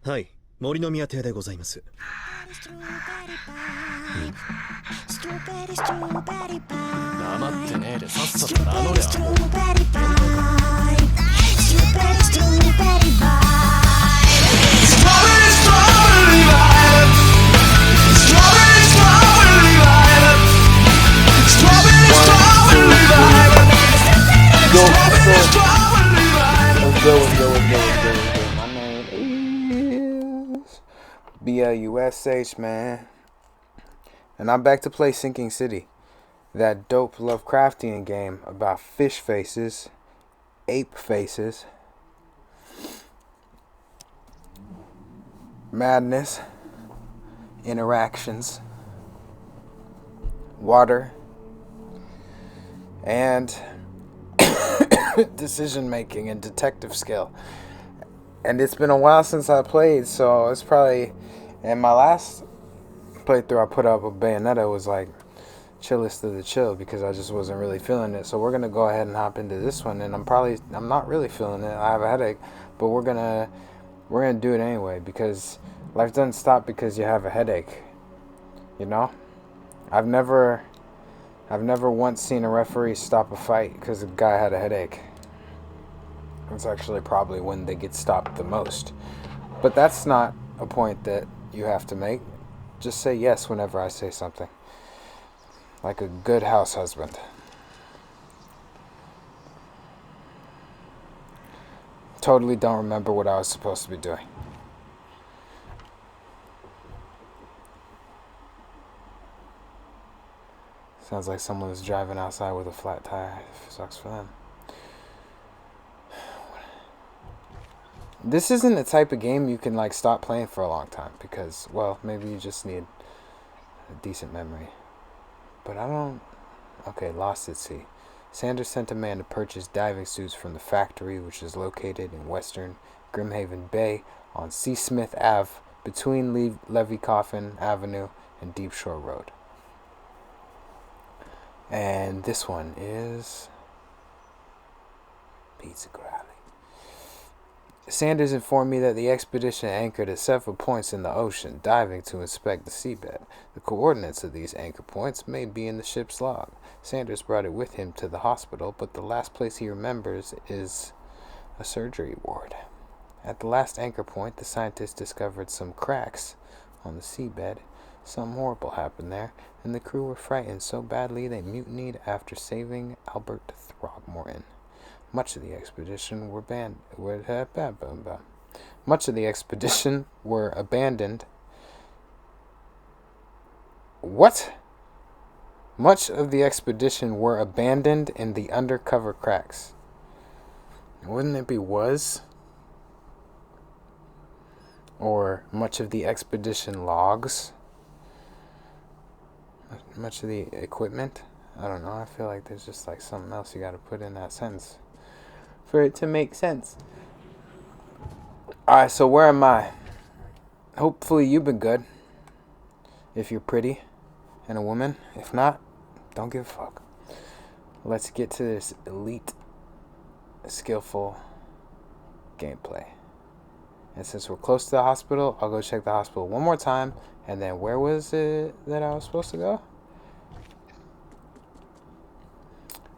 はい、森の宮邸でございます。黙ってねえでさっさと名乗れ。My name is BLUSH, man. And I'm back to play Sinking City. That dope Lovecraftian game about fish faces, ape faces, madness, interactions, water, and decision making and detective skill. And it's been a while since I played, so it's probably in my last playthrough I put up with Bayonetta was like chillest of the chill because I just wasn't really feeling it. So we're gonna go ahead and hop into this one, and I'm not really feeling it. I have a headache, but we're gonna do it anyway because life doesn't stop because you have a headache. You know, I've never once seen a referee stop a fight because a guy had a headache. It's actually probably when they get stopped the most. But that's not a point that you have to make. Just say yes whenever I say something. Like a good house husband. Totally don't remember what I was supposed to be doing. Sounds like someone was driving outside with a flat tire. Sucks for them. This isn't the type of game you can like stop playing for a long time because, well, maybe you just need a decent memory. But I don't... Okay, lost at sea. Sanders sent a man to purchase diving suits from the factory, which is located in western Grimhaven Bay on Seasmith Ave between Levy Coffin Avenue and Deep Shore Road. And this one is Pizza Growley. Sanders informed me that the expedition anchored at several points in the ocean, diving to inspect the seabed. The coordinates of these anchor points may be in the ship's log. Sanders brought it with him to the hospital, but the last place he remembers is a surgery ward. At the last anchor point, the scientists discovered some cracks on the seabed. Something horrible happened there, and the crew were frightened so badly they mutinied after saving Albert Throgmorton. Much of the expedition were abandoned. What? Much of the expedition were abandoned in the undercover cracks. Wouldn't it be was? Or much of the expedition logs? Much of the equipment? I don't know. I feel like there's just like something else you gotta put in that sentence for it to make sense. Alright, so where am I? Hopefully you've been good. If you're pretty and a woman. If not, don't give a fuck. Let's get to this elite, skillful gameplay. And since we're close to the hospital, I'll go check the hospital one more time. And then where was it that I was supposed to go?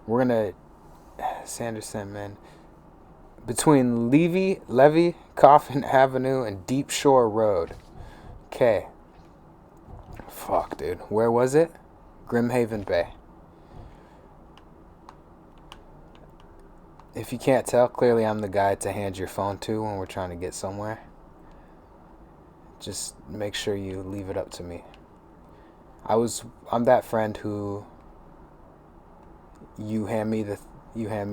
We're gonna Sanderson, man. Between Levy, Coffin Avenue, and Deep Shore Road. Okay. Fuck, dude. Where was it? Grimhaven Bay. If you can't tell, clearly I'm the guy to hand your phone to when we're trying to get somewhere. Just make sure you leave it up to me. I'm that friend who you hand me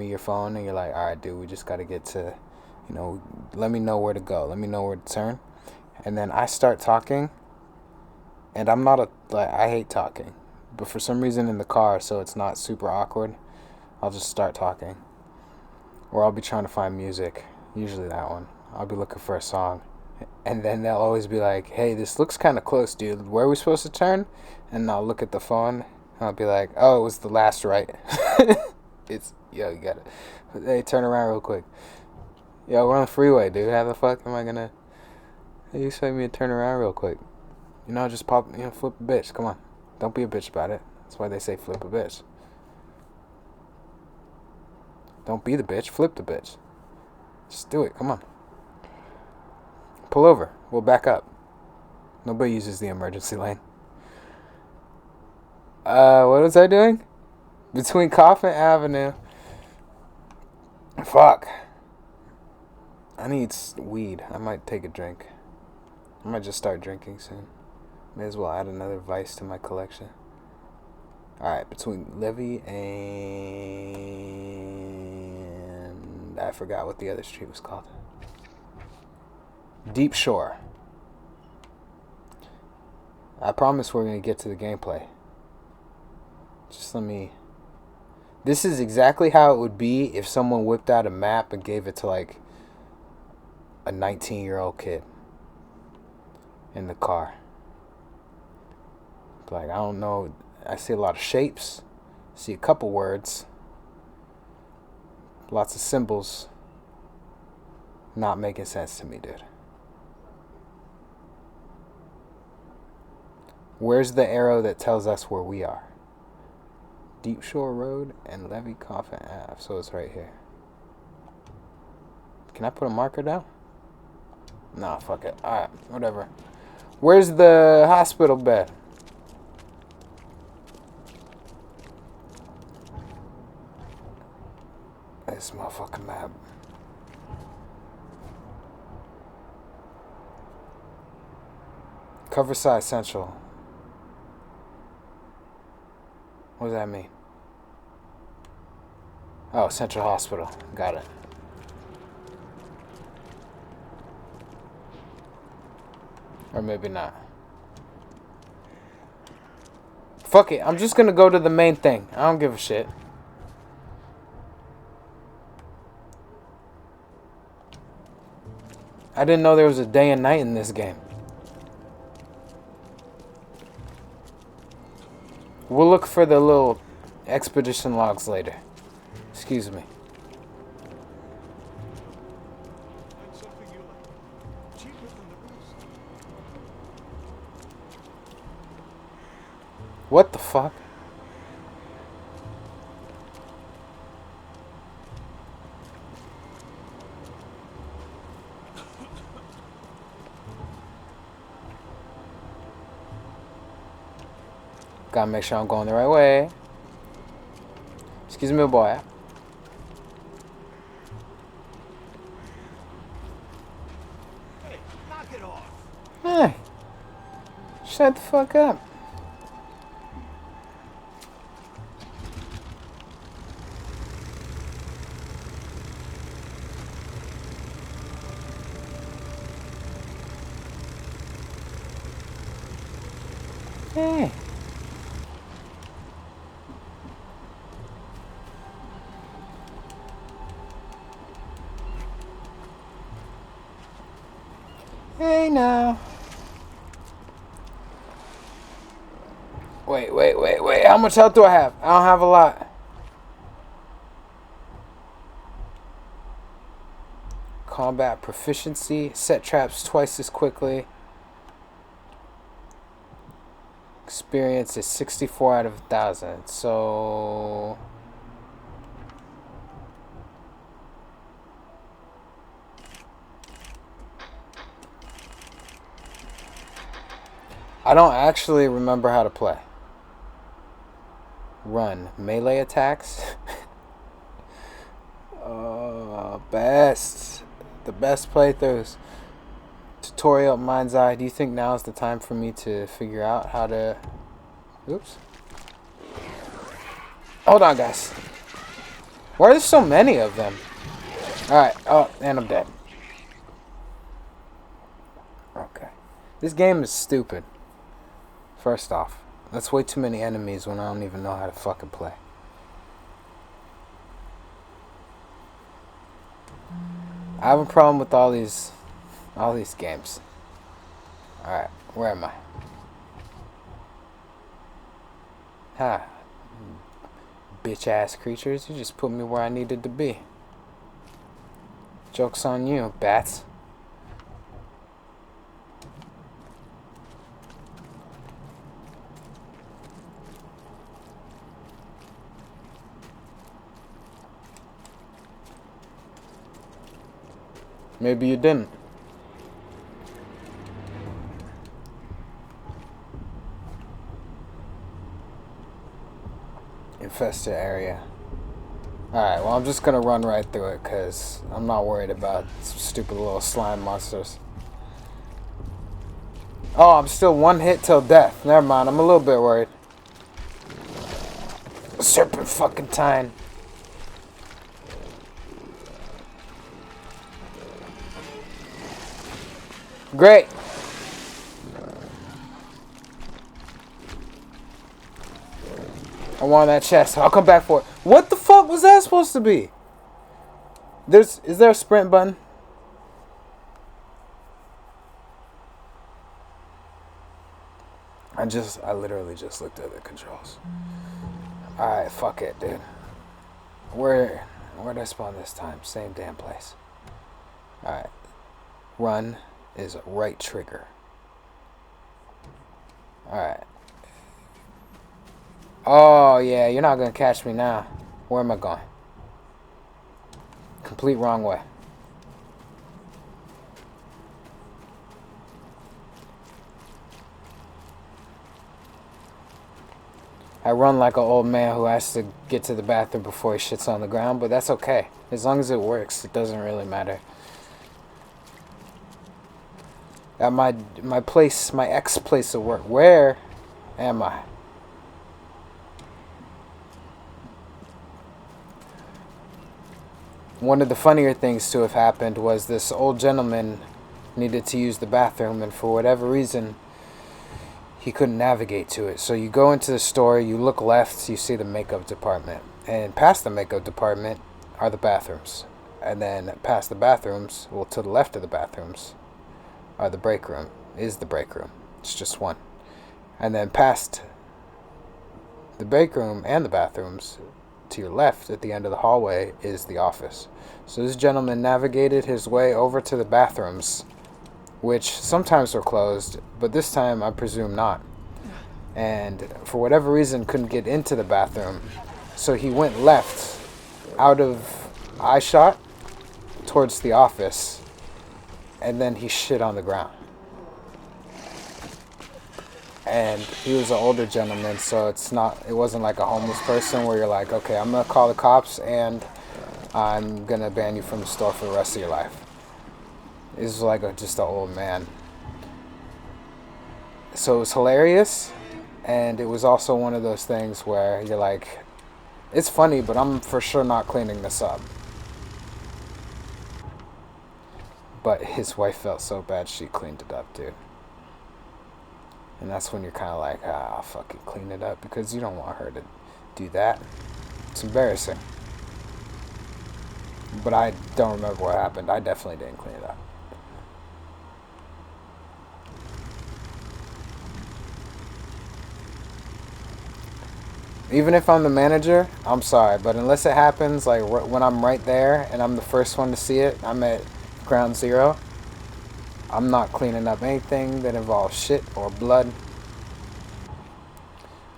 your phone and you're like, all right, dude, we just got to get to, let me know where to go. Let me know where to turn. And then I start talking, and I hate talking, but for some reason in the car, so it's not super awkward, I'll just start talking. Or I'll be trying to find music, usually that one. I'll be looking for a song. And then they'll always be like, hey, this looks kind of close, dude. Where are we supposed to turn? And I'll look at the phone, and I'll be like, oh, it was the last right. You got it. Hey, turn around real quick. Yo, we're on the freeway, dude. How the fuck am I gonna Hey, you expect me to turn around real quick? You know, just pop, flip a bitch. Come on. Don't be a bitch about it. That's why they say flip a bitch. Don't be the bitch, flip the bitch. Just do it, come on. Pull over, we'll back up. Nobody uses the emergency lane. What was I doing? Between Coffin Avenue. Fuck. I need weed. I might take a drink. I might just start drinking soon. May as well add another vice to my collection. Alright, between Levy and... I forgot what the other street was called. Deep Shore. I promise we're going to get to the gameplay. Just let me... This is exactly how it would be if someone whipped out a map and gave it to like a 19-year-old kid in the car. Like, I don't know. I see a lot of shapes. See a couple words. Lots of symbols. Not making sense to me, dude. Where's the arrow that tells us where we are? Deep Shore Road and Levy Coffin Ave. So it's right here. Can I put a marker down? Nah, fuck it. Alright, whatever. Where's the hospital bed? This motherfucking map. Coverside Central. What does that mean? Oh, Central Hospital. Got it. Or maybe not. Fuck it. I'm just gonna go to the main thing. I don't give a shit. I didn't know there was a day and night in this game. We'll look for the little expedition logs later. Excuse me. What the fuck? Gotta make sure I'm going the right way. Excuse me, boy. Hey, knock it off. Hey, shut the fuck up. Hey. Hey now. Wait. How much health do I have? I don't have a lot. Combat proficiency. Set traps twice as quickly. Experience is 64 out of 1,000. So... I don't actually remember how to play. Run. Melee attacks. Best. The best playthroughs. Tutorial Mind's Eye. Do you think now is the time for me to figure out how to... Oops. Hold on, guys. Why are there so many of them? Alright. Oh, and I'm dead. Okay. This game is stupid. First off, that's way too many enemies when I don't even know how to fucking play. I have a problem with all these games. Alright, where am I? Ha. Bitch ass creatures, you just put me where I needed to be. Joke's on you, bats. Maybe you didn't. Infested area. Alright, well, I'm just gonna run right through it because I'm not worried about some stupid little slime monsters. Oh, I'm still one hit till death. Never mind, I'm a little bit worried. Serpent fucking tine. Great. I want that chest. I'll come back for it. What the fuck was that supposed to be? Is there a sprint button? I literally just looked at the controls. Alright, fuck it, dude. Where'd I spawn this time? Same damn place. Alright. Run is right trigger. Alright. Oh, yeah, you're not gonna catch me now. Where am I going? Complete wrong way. I run like an old man who has to get to the bathroom before he shits on the ground, but that's okay. As long as it works, it doesn't really matter. At my place, my ex place of work. Where am I? One of the funnier things to have happened was this old gentleman needed to use the bathroom, and for whatever reason, he couldn't navigate to it. So you go into the store, you look left, you see the makeup department. And past the makeup department are the bathrooms. And then past the bathrooms, well, to the left of the bathrooms, are the break room. Is the break room. It's just one. And then past the break room and the bathrooms, to your left at the end of the hallway, is the office. So this gentleman navigated his way over to the bathrooms, which sometimes were closed, but this time I presume not. And for whatever reason couldn't get into the bathroom, so he went left out of eye shot towards the office, and then he shit on the ground. And he was an older gentleman, so it wasn't like a homeless person where you're like, okay, I'm gonna call the cops and I'm gonna ban you from the store for the rest of your life. This was like just an old man. So it was hilarious, and it was also one of those things where you're like, it's funny, but I'm for sure not cleaning this up. But his wife felt so bad she cleaned it up, dude. And that's when you're kind of like, I'll fucking clean it up, because you don't want her to do that. It's embarrassing. But I don't remember what happened. I definitely didn't clean it up. Even if I'm the manager, I'm sorry, but unless it happens like when I'm right there and I'm the first one to see it, I'm at ground zero, I'm not cleaning up anything that involves shit or blood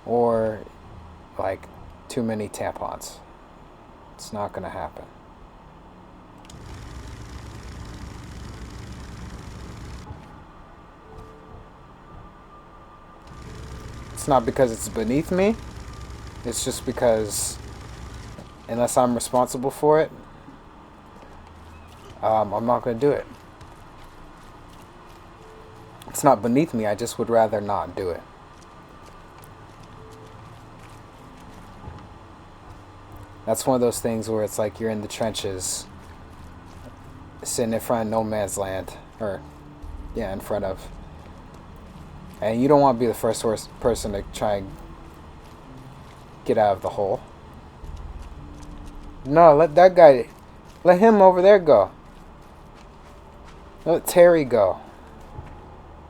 or like too many tampons. It's not gonna happen. It's not because it's beneath me. It's just because unless I'm responsible for it, I'm not going to do it. It's not beneath me. I just would rather not do it. That's one of those things where it's like you're in the trenches, sitting in front of no man's land, or yeah, in front of, and you don't want to be the first person to try and get out of the hole. No, let him over there go. Let Terry go.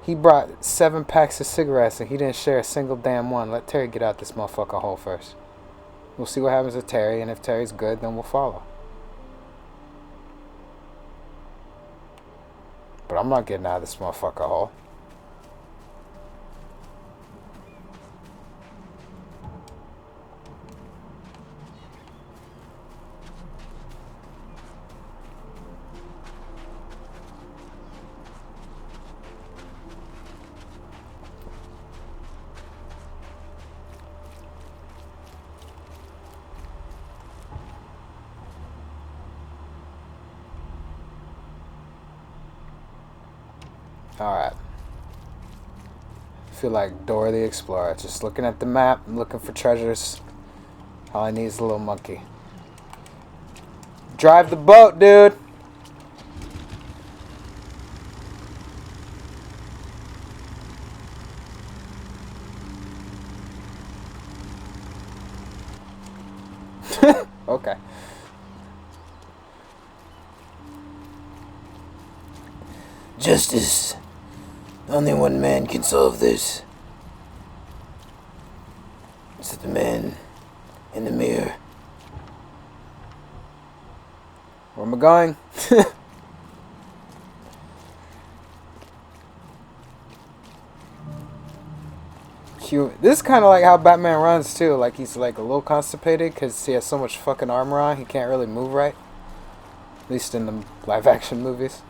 He brought 7 packs of cigarettes and he didn't share a single damn one. Let Terry get out this motherfucking hole first. We'll see what happens with Terry, and if Terry's good, then we'll follow. But I'm not getting out of this motherfucker hole. Alright. I feel like Dora the Explorer. Just looking at the map, looking for treasures. All I need is a little monkey. Drive the boat, dude! Okay. Justice. Only one man can solve this. It's the man in the mirror. Where am I going? This is kind of like how Batman runs too. Like he's like a little constipated because he has so much fucking armor on. He can't really move right. At least in the live action movies.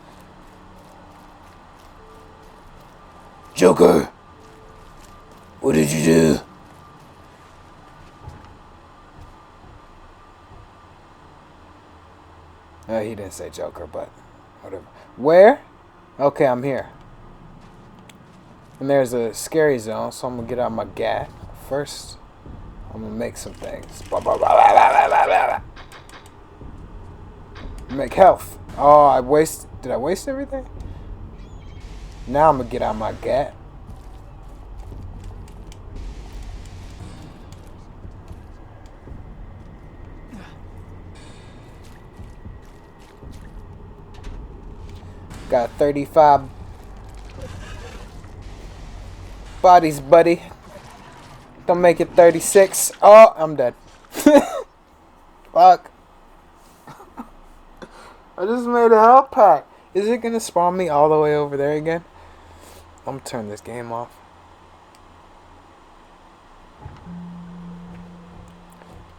Joker! What did you do? He didn't say Joker, but whatever. Where? Okay, I'm here. And there's a scary zone, so I'm gonna get out my gat. First, I'm gonna make some things. Make health. Oh, did I waste everything? Now I'm gonna get out my gat. Got 35 bodies, buddy. Don't make it 36. Oh, I'm dead. Fuck. I just made a health pack. Is it gonna spawn me all the way over there again? I'm gonna turn this game off.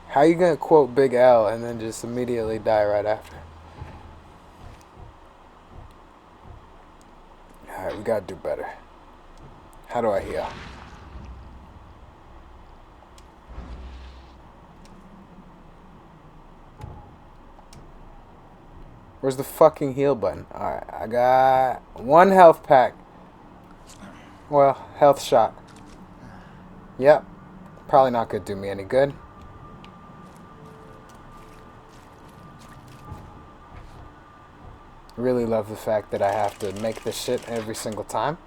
How you gonna quote Big L and then just immediately die right after? Alright, we gotta do better. How do I heal? Where's the fucking heal button? Alright, I got one health pack. Well, health shot. Yep. Probably not gonna do me any good. Really love the fact that I have to make this shit every single time.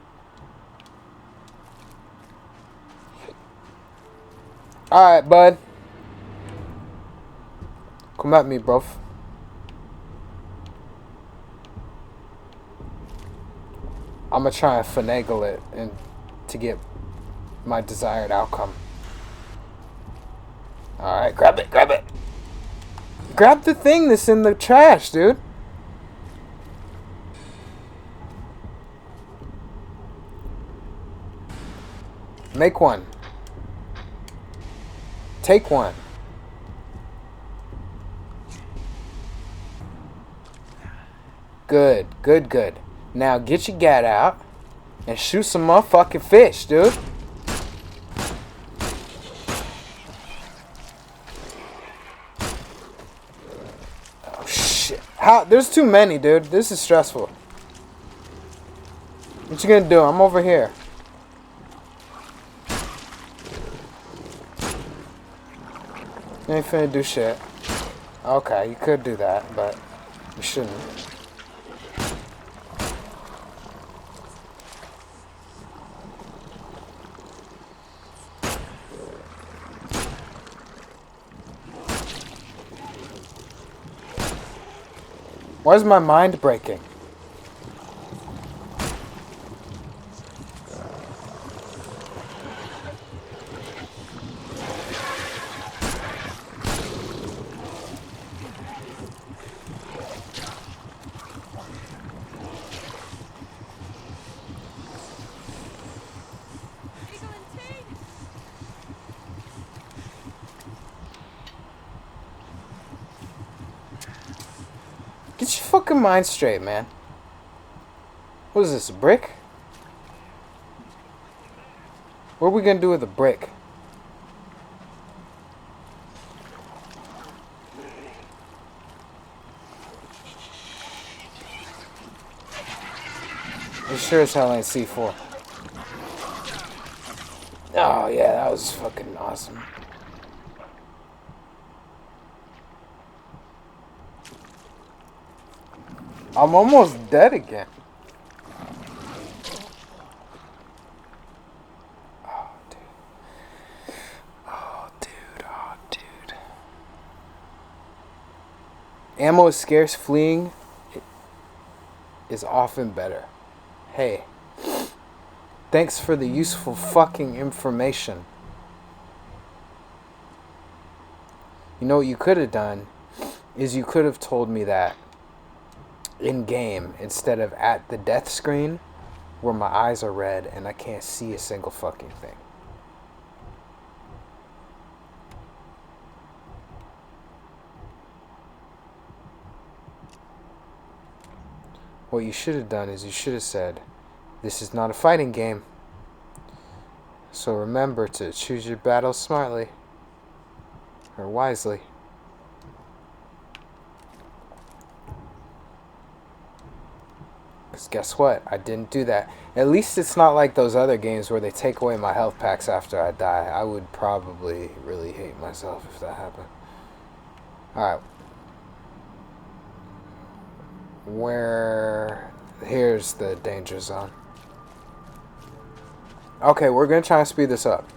Alright, bud. Come at me, bro. I'm gonna try and finagle it and to get my desired outcome. Alright, grab it, grab it. Grab the thing that's in the trash, dude. Make one. Take one. Good, good, good. Now get your gat out and shoot some motherfucking fish, dude. Oh shit. How? There's too many, dude. This is stressful. What you gonna do? I'm over here. You ain't finna do shit. Okay, you could do that, but you shouldn't. Why is my mind breaking? Get your fucking mind straight, man. What is this, a brick? What are we gonna do with a brick? It sure as hell ain't C4. Oh yeah, that was fucking awesome. I'm almost dead again. Oh, dude. Oh, dude. Oh, dude. Ammo is scarce. Fleeing is often better. Hey. Thanks for the useful fucking information. You know what you could have done is you could have told me that in game instead of at the death screen where my eyes are red and I can't see a single fucking thing. What you should have done is you should have said, this is not a fighting game. So remember to choose your battles smartly or wisely. Because guess what? I didn't do that. At least it's not like those other games where they take away my health packs after I die. I would probably really hate myself if that happened. Alright. Here's the danger zone. Okay, we're going to try and speed this up.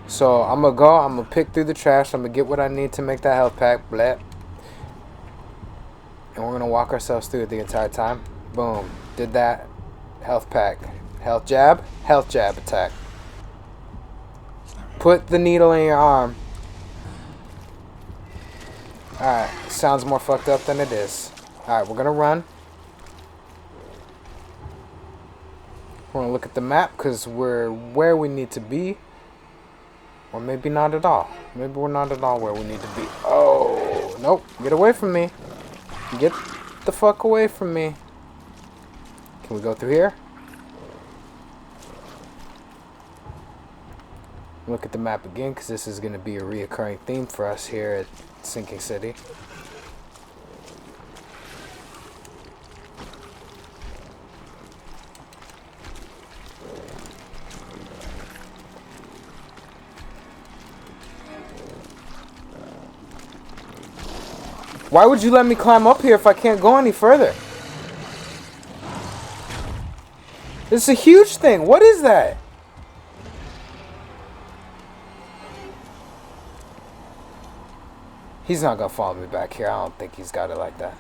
So, I'm going to pick through the trash, I'm going to get what I need to make that health pack, bleh. And we're going to walk ourselves through it the entire time. Boom. Did that. Health pack. Health jab attack. Put the needle in your arm. Alright, sounds more fucked up than it is. Alright, we're going to run. We're going to look at the map because we're where we need to be. Or maybe not at all. Maybe we're not at all where we need to be. Oh, nope. Get away from me. Get the fuck away from me. Can we go through here? Look at the map again because this is going to be a reoccurring theme for us here at Sinking City. Why would you let me climb up here if I can't go any further? It's a huge thing. What is that? He's not gonna follow me back here. I don't think he's got it like that.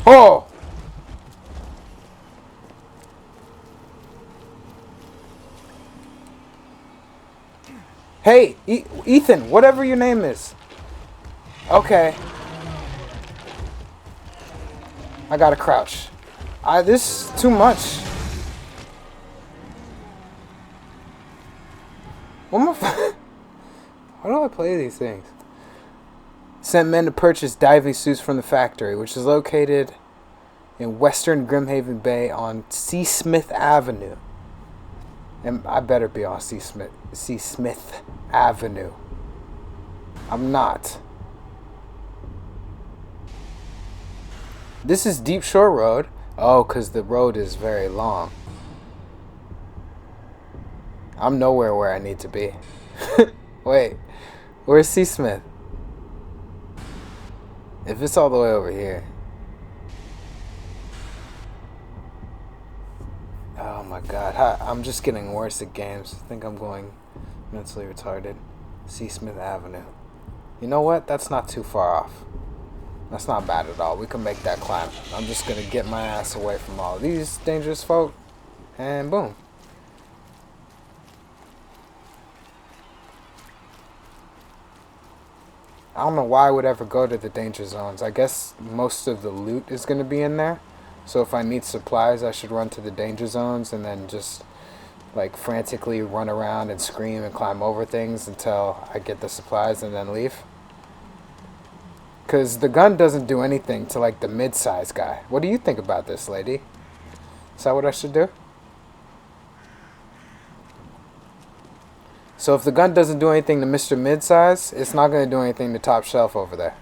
Oh! Hey, Ethan, whatever your name is. Okay. I gotta crouch. This is too much. How do I play these things? Sent men to purchase diving suits from the factory, which is located in western Grimhaven Bay on C. Smith Avenue. And I better be on C. Smith Avenue. I'm not. This is Deep Shore Road. Oh, because the road is very long. I'm nowhere where I need to be. Wait, where's C. Smith? If it's all the way over here. Oh my god, I'm just getting worse at games. I think I'm going mentally retarded. C. Smith Avenue. You know what? That's not too far off. That's not bad at all. We can make that climb. I'm just going to get my ass away from all these dangerous folk. And boom. I don't know why I would ever go to the danger zones. I guess most of the loot is going to be in there. So if I need supplies, I should run to the danger zones and then just like frantically run around and scream and climb over things until I get the supplies and then leave. Because the gun doesn't do anything to like the mid-size guy. What do you think about this, lady? Is that what I should do? So if the gun doesn't do anything to Mr. Midsize, it's not going to do anything to Top Shelf over there.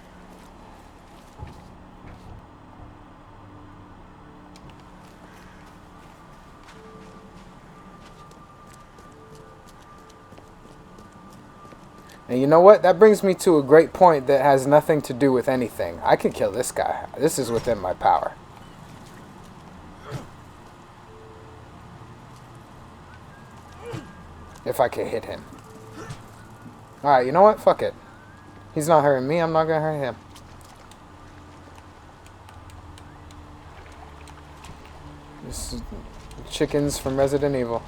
And you know what? That brings me to a great point that has nothing to do with anything. I can kill this guy. This is within my power. If I can hit him. Alright, you know what? Fuck it. He's not hurting me. I'm not gonna hurt him. This is chickens from Resident Evil.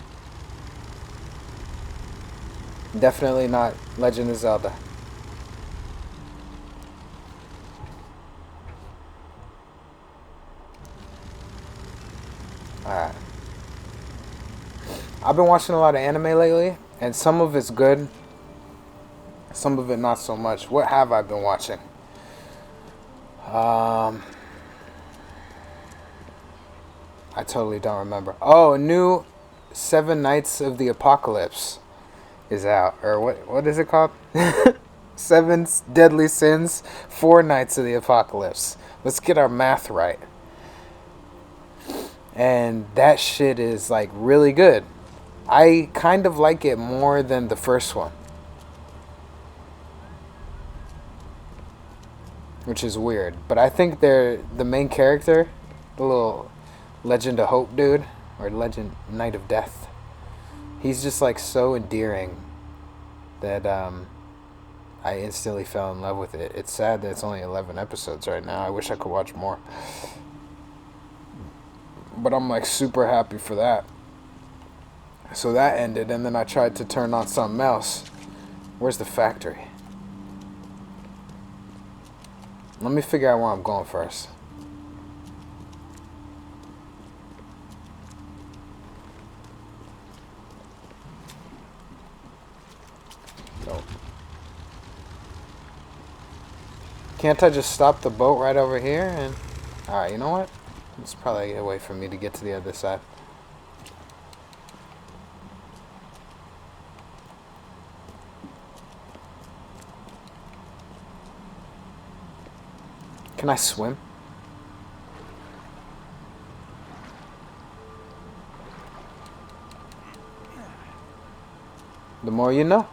Definitely not Legend of Zelda. Alright. I've been watching a lot of anime lately, and some of it's good, some of it not so much. What have I been watching? I totally don't remember. Oh, a new 7 Nights of the Apocalypse is out. Or what is it called? 7 Deadly Sins, 4 Nights of the Apocalypse. Let's get our math right. And that shit is like really good. I kind of like it more than the first one. Which is weird. But I think the main character, the little Legend of Hope dude, or Knight of Death, he's just like so endearing that I instantly fell in love with it. It's sad that it's only 11 episodes right now. I wish I could watch more. But I'm like super happy for that. So that ended, and then I tried to turn on something else. Where's the factory? Let me figure out where I'm going first. Nope. Can't I just stop the boat right over here? And alright, you know what? It's probably a way for me to get to the other side. Can I swim? The more you know.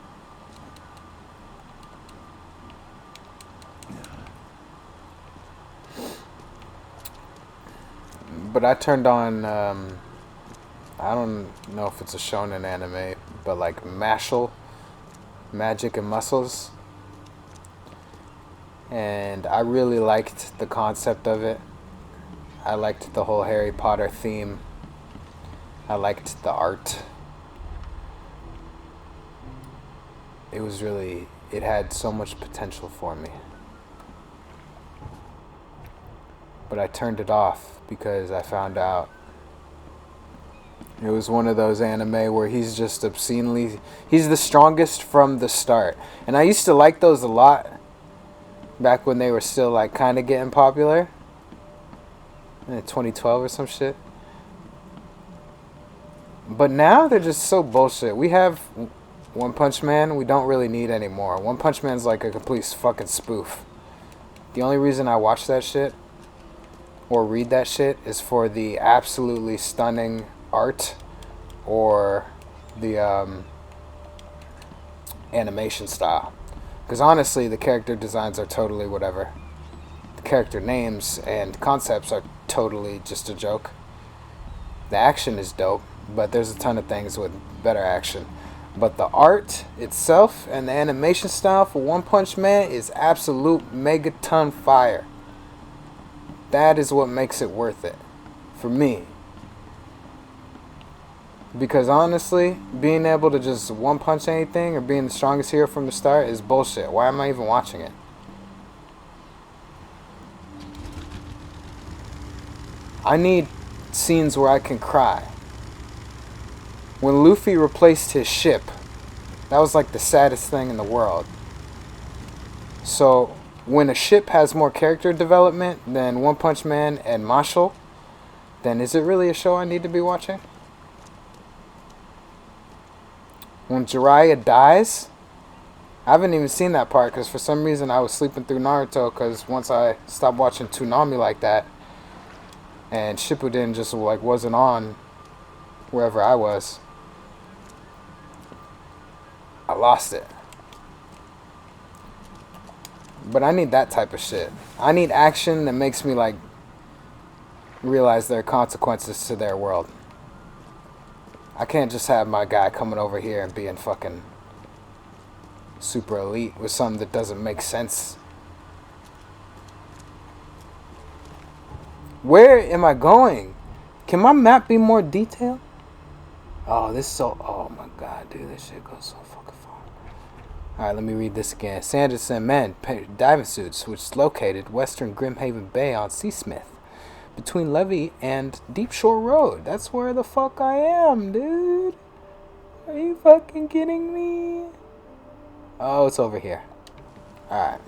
But I turned on, I don't know if it's a shonen anime, but like Mashal, Magic and Muscles. And I really liked the concept of it. I liked the whole Harry Potter theme. I liked the art. It had so much potential for me. But I turned it off because I found out it was one of those anime where he's just obscenely, he's the strongest from the start. And I used to like those a lot back when they were still like kind of getting popular. In 2012 or some shit. But now they're just so bullshit. We have One Punch Man, we don't really need anymore. One Punch Man's like a complete fucking spoof. The only reason I watch that shit or read that shit is for the absolutely stunning art or the animation style. Because honestly, the character designs are totally whatever. The character names and concepts are totally just a joke. The action is dope, but there's a ton of things with better action. But the art itself and the animation style for One Punch Man is absolute megaton fire. That is what makes it worth it. For me. Because honestly, being able to just one punch anything or being the strongest hero from the start is bullshit. Why am I even watching it? I need scenes where I can cry. When Luffy replaced his ship, that was like the saddest thing in the world. So, when a ship has more character development than One Punch Man and Mashle, then is it really a show I need to be watching? When Jiraiya dies, I haven't even seen that part because for some reason I was sleeping through Naruto because once I stopped watching Toonami like that and Shippuden just like wasn't on wherever I was, I lost it. But I need that type of shit. I need action that makes me like realize there are consequences to their world. I can't just have my guy coming over here and being fucking super elite with something that doesn't make sense. Where am I going? Can my map be more detailed? Oh, this is so... Oh my god, dude. This shit goes so fucking far. Alright, let me read this again. Sanderson men diving suits, which is located western Grimhaven Bay on Seasmith, between Levy and Deep Shore Road. That's where the fuck I am, dude. Are you fucking kidding me? Oh, it's over here. Alright.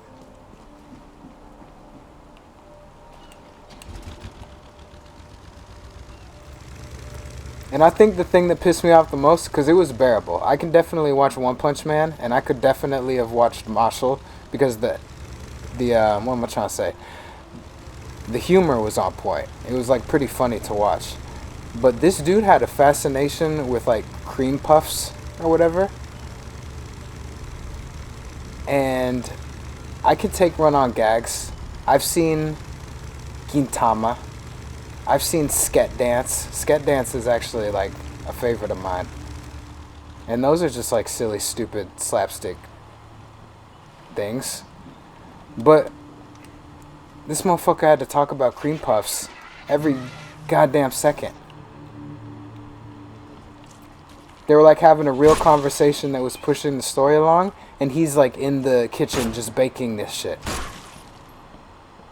And I think the thing that pissed me off the most, because it was bearable. I can definitely watch One Punch Man, and I could definitely have watched Marshall, because what am I trying to say? The humor was on point. It was like pretty funny to watch. But this dude had a fascination with like cream puffs or whatever. And I could take run-on gags. I've seen Gintama. I've seen Sket Dance. Sket Dance is actually like a favorite of mine. And those are just like silly, stupid slapstick things. But this motherfucker had to talk about cream puffs every goddamn second. They were like having a real conversation that was pushing the story along, and he's like in the kitchen just baking this shit.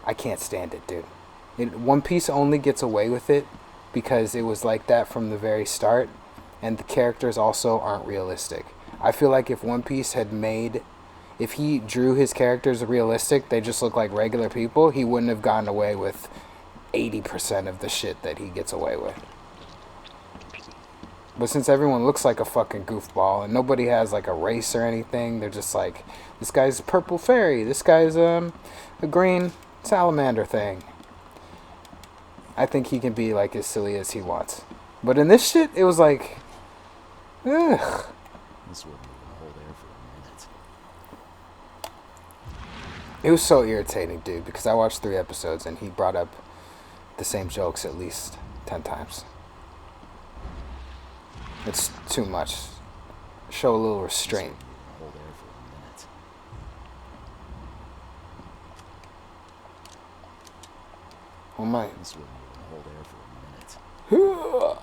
I can't stand it, dude. One Piece only gets away with it because it was like that from the very start, and the characters also aren't realistic. I feel like if One Piece if he drew his characters realistic, they just look like regular people, he wouldn't have gotten away with 80% of the shit that he gets away with. But since everyone looks like a fucking goofball and nobody has like a race or anything, they're just like, this guy's a purple fairy, this guy's a green salamander thing. I think he can be like as silly as he wants. But in this shit, it was like, ugh. This wouldn't even hold air for a minute. It was so irritating, dude, because I watched 3 episodes and he brought up the same jokes at least 10 times. It's too much. Show a little restraint. Hold air for a minute. Oh my. This wouldn't even hold air for a minute.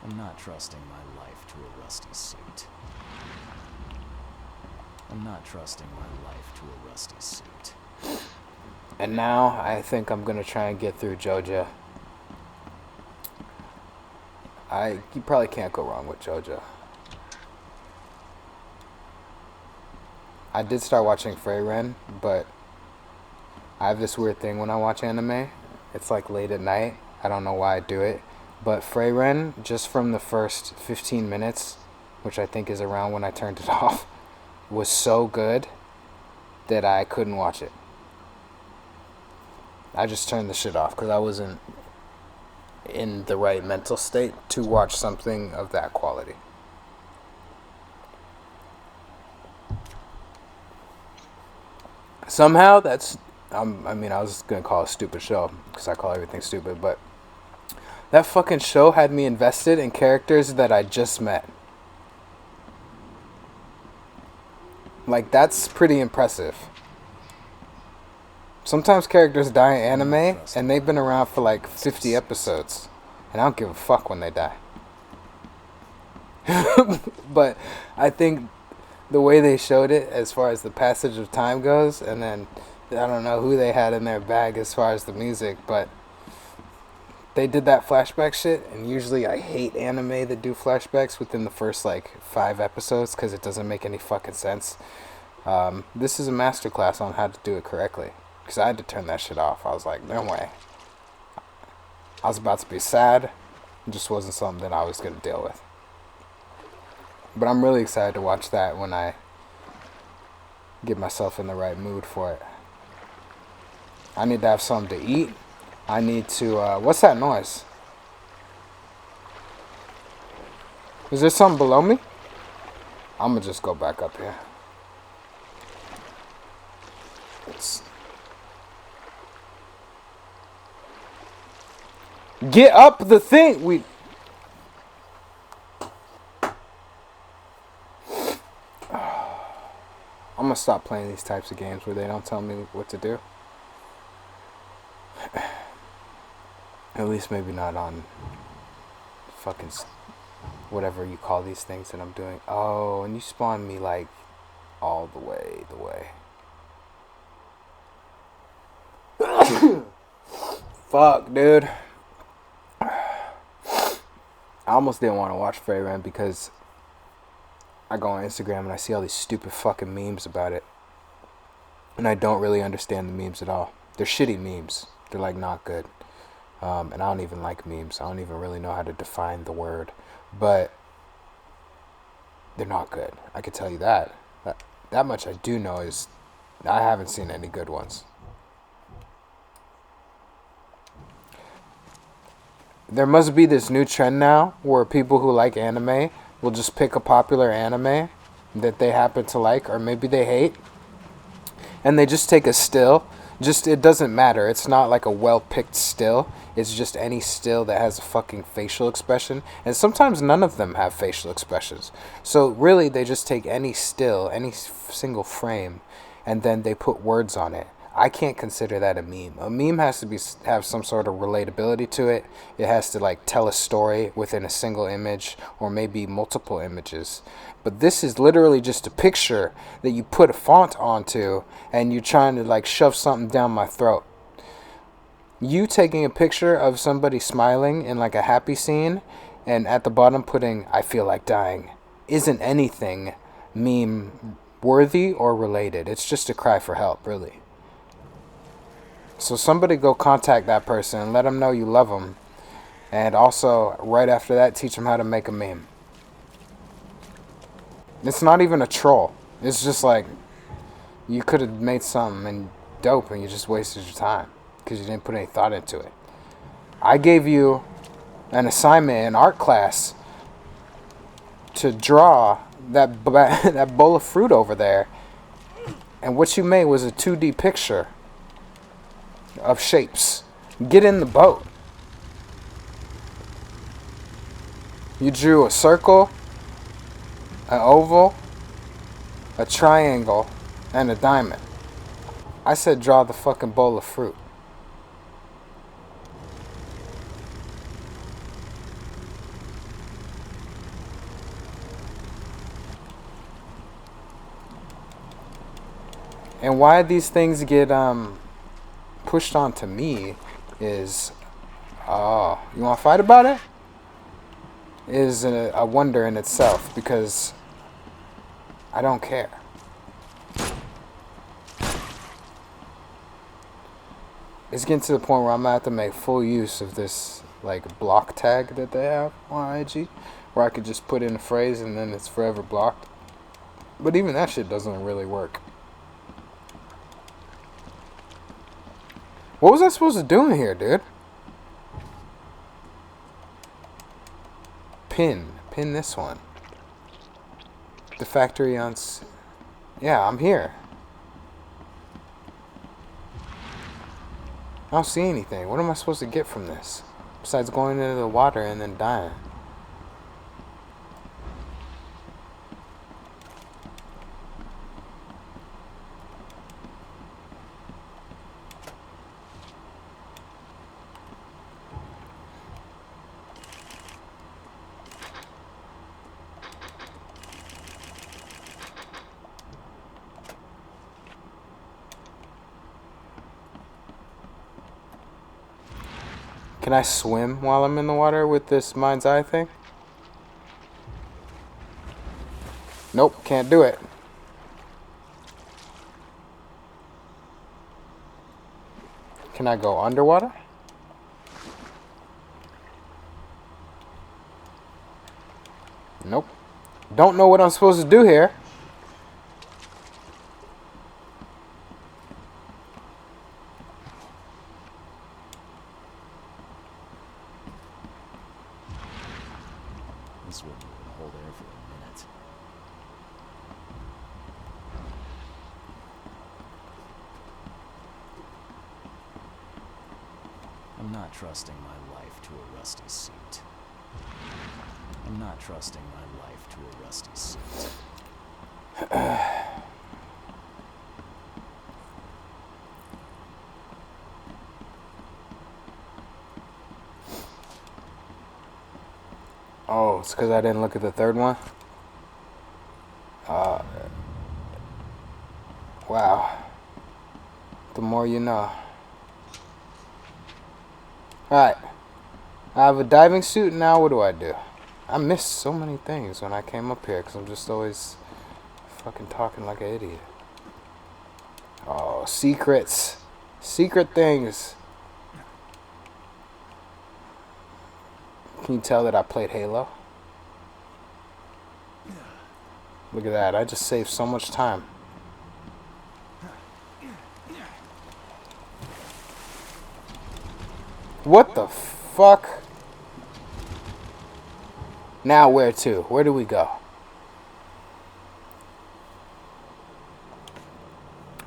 I'm not trusting my life to a rusty suit. I'm not trusting my life to a rusty suit. And now I think I'm gonna try and get through JoJo. You probably can't go wrong with JoJo. I did start watching Freyren, but I have this weird thing when I watch anime. It's like late at night. I don't know why I do it. But Freyren, just from the first 15 minutes, which I think is around when I turned it off, was so good that I couldn't watch it. I just turned the shit off because I wasn't in the right mental state to watch something of that quality. Somehow that's, I was going to call it a stupid show because I call everything stupid, but that fucking show had me invested in characters that I just met. Like, that's pretty impressive. Sometimes characters die in anime, and they've been around for like 50 episodes. And I don't give a fuck when they die. But I think the way they showed it, as far as the passage of time goes, and then I don't know who they had in their bag as far as the music, but they did that flashback shit, and usually I hate anime that do flashbacks within the first like 5 episodes because it doesn't make any fucking sense. This is a masterclass on how to do it correctly. Because I had to turn that shit off. I was like, no way. I was about to be sad. It just wasn't something that I was going to deal with. But I'm really excited to watch that when I get myself in the right mood for it. I need to have something to eat. I need to... what's that noise? Is there something below me? I'm going to just go back up here. Get up the thing! I'm gonna stop playing these types of games where they don't tell me what to do. At least maybe not on fucking whatever you call these things that I'm doing. Oh, and you spawned me like all the way. Fuck, dude. I almost didn't want to watch Freyran because I go on Instagram and I see all these stupid fucking memes about it. And I don't really understand the memes at all. They're shitty memes. They're like not good. And I don't even like memes. I don't even really know how to define the word. But they're not good. I can tell you that. That much I do know is I haven't seen any good ones. There must be this new trend now where people who like anime will just pick a popular anime that they happen to like or maybe they hate, and they just take a still. It doesn't matter. It's not like a well-picked still. It's just any still that has a fucking facial expression. And sometimes none of them have facial expressions. So really they just take any still, any single frame, and then they put words on it. I can't consider that a meme. A meme has to have some sort of relatability to it. It has to like tell a story within a single image or maybe multiple images. But this is literally just a picture that you put a font onto and you're trying to like shove something down my throat. You taking a picture of somebody smiling in like a happy scene and at the bottom putting "I feel like dying" isn't anything meme worthy or related. It's just a cry for help, really. So somebody go contact that person and let them know you love them. And also, right after that, teach them how to make a meme. It's not even a troll. It's just like, you could have made something dope and you just wasted your time because you didn't put any thought into it. I gave you an assignment in art class to draw that bowl of fruit over there. And what you made was a 2D picture of shapes. Get in the boat. You drew a circle, an oval, a triangle, and a diamond. I said draw the fucking bowl of fruit. And why these things get pushed onto me is, you want to fight about it? Is a wonder in itself because I don't care. It's getting to the point where I'm gonna have to make full use of this like block tag that they have on IG, where I could just put in a phrase and then it's forever blocked. But even that shit doesn't really work. What was I supposed to do in here, dude? Pin this one. The factory on... Yeah, I'm here. I don't see anything. What am I supposed to get from this? Besides going into the water and then dying. Can I swim while I'm in the water with this mind's eye thing? Nope, can't do it. Can I go underwater? Nope. Don't know what I'm supposed to do here. This wouldn't even hold air for a minute. I'm not trusting my life to a rusty suit. I'm not trusting my life to a rusty suit. Oh, it's because I didn't look at the third one? Wow. The more you know. Alright. I have a diving suit, now what do I do? I missed so many things when I came up here because I'm just always fucking talking like an idiot. Oh, secrets. Secret things. Can you tell that I played Halo? Look at that, I just saved so much time. What the fuck? Now where to? Where do we go?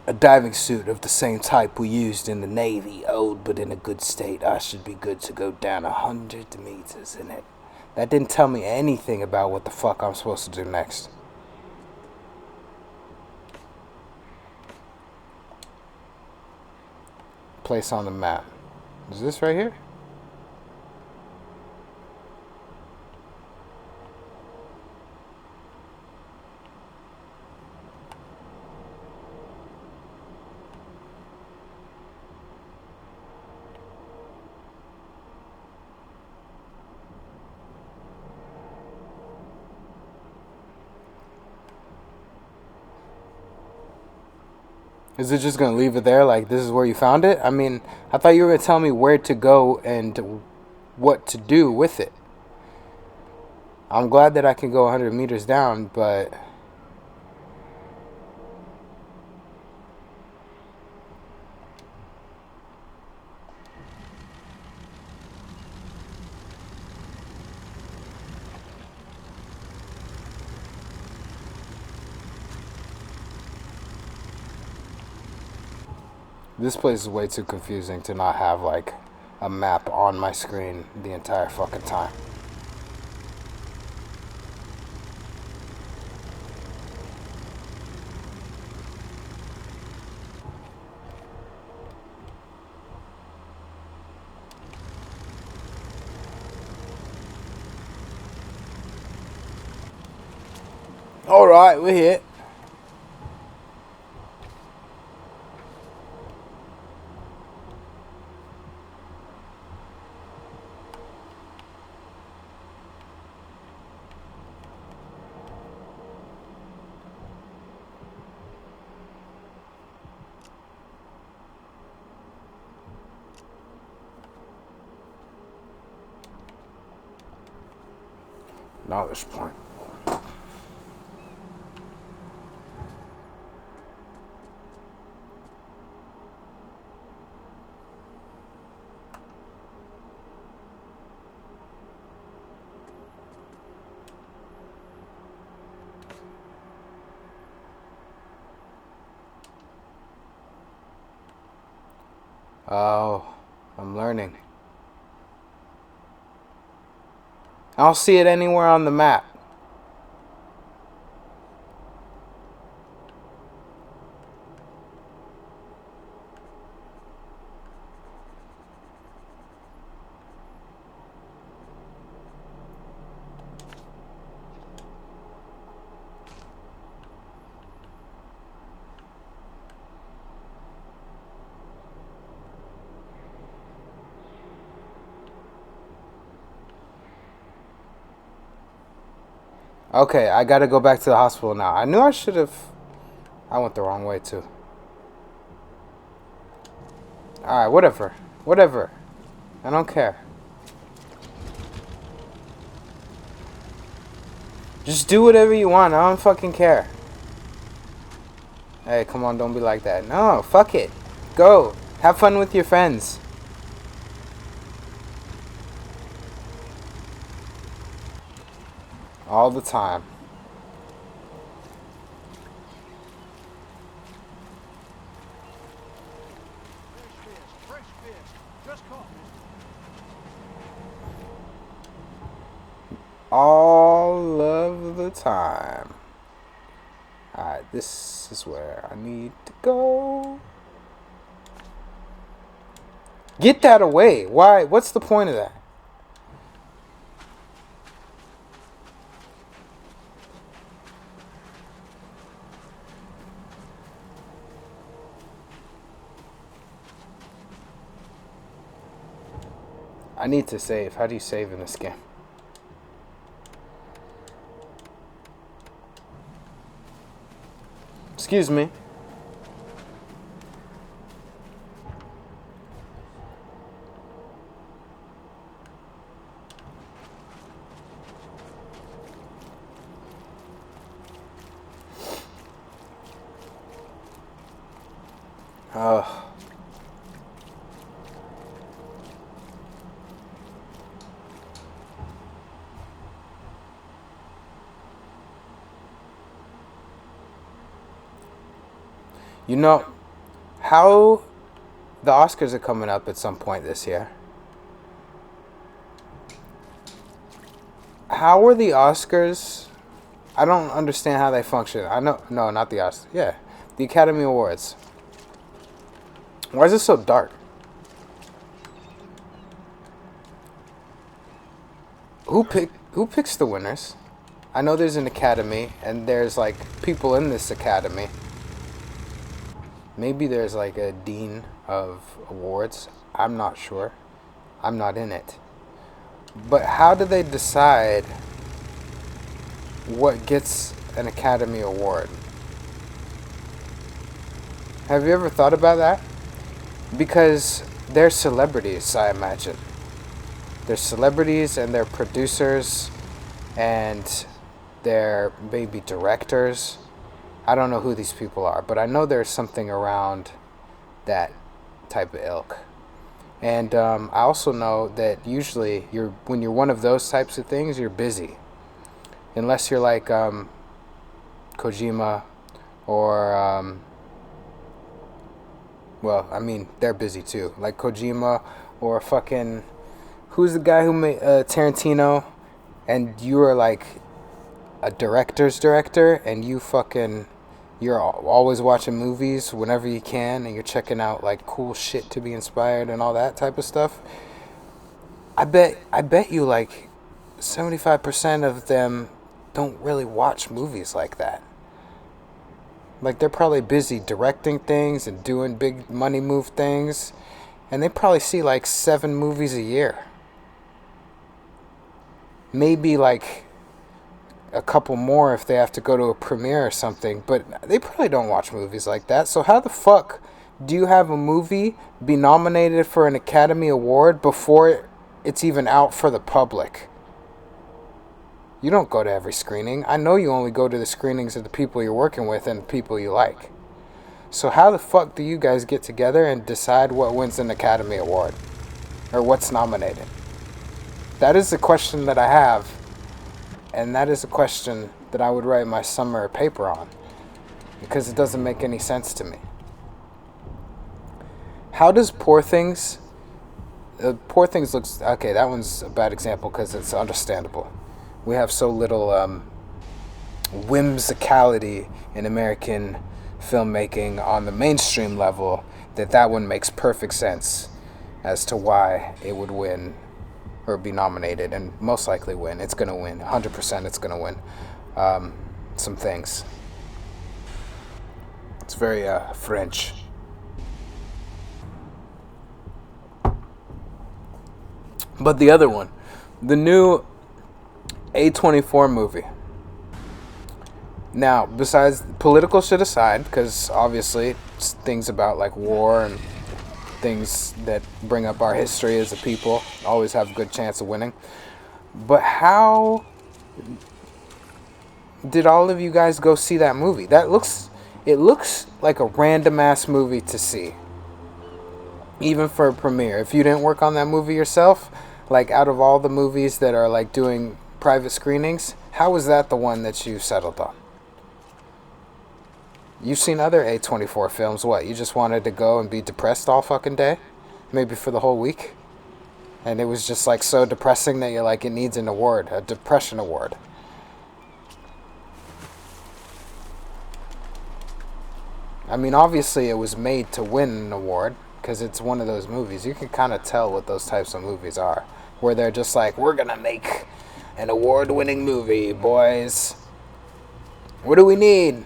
A diving suit of the same type we used in the Navy, old but in a good state. I should be good to go down 100 meters in it. That didn't tell me anything about what the fuck I'm supposed to do next. Place on the map. Is this right here? Is it just going to leave it there like this is where you found it? I mean, I thought you were going to tell me where to go and what to do with it. I'm glad that I can go 100 meters down, but... This place is way too confusing to not have, like, a map on my screen the entire fucking time. Alright, we're here. Knowledge point. Oh, I'm learning. I don't see it anywhere on the map. Okay, I gotta go back to the hospital now. I knew I should have... I went the wrong way, too. Alright, whatever. Whatever. I don't care. Just do whatever you want. I don't fucking care. Hey, come on, don't be like that. No, fuck it. Go. Have fun with your friends. All the time. Fresh fish. Just caught. All of the time. Alright, this is where I need to go. Get that away. Why? What's the point of that? I need to save. How do you save in this game? Excuse me. Oh. You know how the Oscars are coming up at some point this year. How are the Oscars? I don't understand how they function. I know, no, not the Oscars. Yeah, the Academy Awards. Why is it so dark? Who picks the winners? I know there's an academy and there's like people in this academy. Maybe there's like a dean of awards. I'm not sure. I'm not in it. But how do they decide what gets an Academy Award? Have you ever thought about that? Because they're celebrities, I imagine. They're celebrities and they're producers and they're maybe directors. I don't know who these people are, but I know there's something around that type of ilk. And I also know that usually when you're one of those types of things, you're busy. Unless you're like Kojima or, well, I mean, they're busy too. Like Kojima or fucking, who's the guy who made Tarantino? And you are like a director's director and you're always watching movies whenever you can and you're checking out like cool shit to be inspired and all that type of stuff. I bet you like 75% of them don't really watch movies like that. Like they're probably busy directing things and doing big money move things and they probably see like 7 movies a year. Maybe like a couple more if they have to go to a premiere or something, but they probably don't watch movies like that. So how the fuck do you have a movie be nominated for an Academy Award before it's even out for the public? You don't go to every screening. I know you only go to the screenings of the people you're working with and the people you like. So how the fuck do you guys get together and decide what wins an Academy Award or what's nominated? That is the question that I have. And that is a question that I would write my summer paper on. Because it doesn't make any sense to me. How does Poor Things... Poor Things looks... Okay, that one's a bad example because it's understandable. We have so little whimsicality in American filmmaking on the mainstream level that one makes perfect sense as to why it would win or be nominated and most likely win. It's going to win. 100% it's going to win some things. It's very French. But the other one, the new A24 movie. Now, besides political shit aside, because obviously it's things about like war and things that bring up our history as a people always have a good chance of winning. But how did all of you guys go see that movie? It looks like a random ass movie to see. Even for a premiere. If you didn't work on that movie yourself, like out of all the movies that are like doing private screenings, how was that the one that you settled on? You've seen other A24 films. What, you just wanted to go and be depressed all fucking day? Maybe for the whole week? And it was just like so depressing that you're like, it needs an award, a depression award. I mean, obviously it was made to win an award, because it's one of those movies. You can kind of tell what those types of movies are, where they're just like, we're gonna make an award-winning movie, boys. What do we need?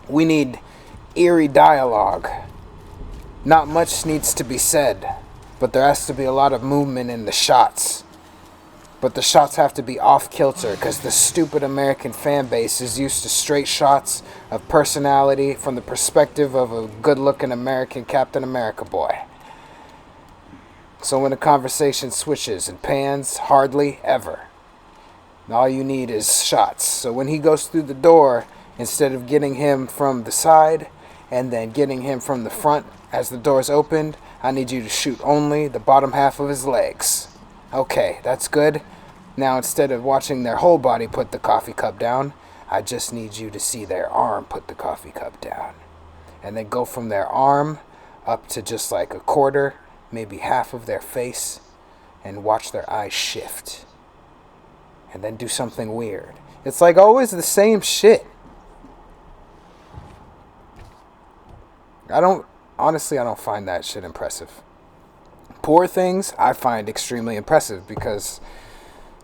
We need eerie dialogue. Not much needs to be said, but there has to be a lot of movement in the shots. But the shots have to be off-kilter, because the stupid American fan base is used to straight shots of personality from the perspective of a good-looking American Captain America boy. So when the conversation switches and pans, hardly ever. All you need is shots. So when he goes through the door, instead of getting him from the side and then getting him from the front as the door's opened, I need you to shoot only the bottom half of his legs. Okay, that's good. Now instead of watching their whole body put the coffee cup down, I just need you to see their arm put the coffee cup down. And then go from their arm up to just like a quarter, maybe half of their face, and watch their eyes shift. And then do something weird. It's like always the same shit. I don't find that shit impressive. Poor Things, I find extremely impressive because